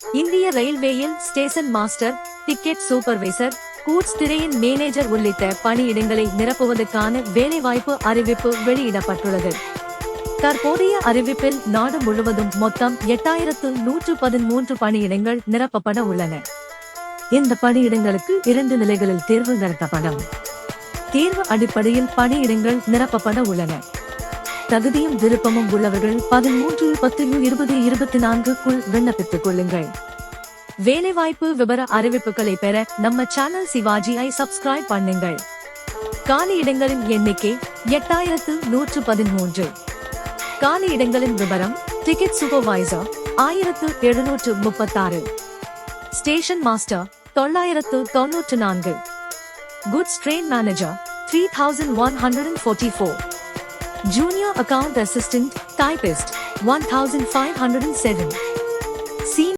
இந்திய ரயில்வேயில் station master, ticket supervisor, goods திரையின் மேனேஜர் உள்ளிட்ட பணியிடங்களை நிரப்புவதற்கான வேலைவாய்ப்பு அறிவிப்பு வெளியிடப்பட்டுள்ளது. தற்போதைய அறிவிப்பில் நாடு முழுவதும் மொத்தம் 8113 பணியிடங்கள் நிரப்பப்பட உள்ளன. இந்த பணியிடங்களுக்கு 2 நிலைகளில் தேர்வு நடத்தப்படும். தேர்வு அடிப்படையில் பணியிடங்கள் நிரப்பப்பட உள்ளன. தகுதியும் விருப்பமும் உள்ளவர்கள் 13/10/2024க்குள் விண்ணப்பித்துக் கொள்ளுங்கள். வேலைவாய்ப்பு விவர அறிவிப்புகளை பெற நம்ம சேனல் சிவாஜியை சப்ஸ்கிரைப் பண்ணுங்கள். காலியிடங்களின் எண்ணிக்கை 8113. காலியிடங்களின் விவரம்: ticket supervisor 1736, station master 994, goods train manager 3144, Junior Account Assistant, Typist 1507, Senior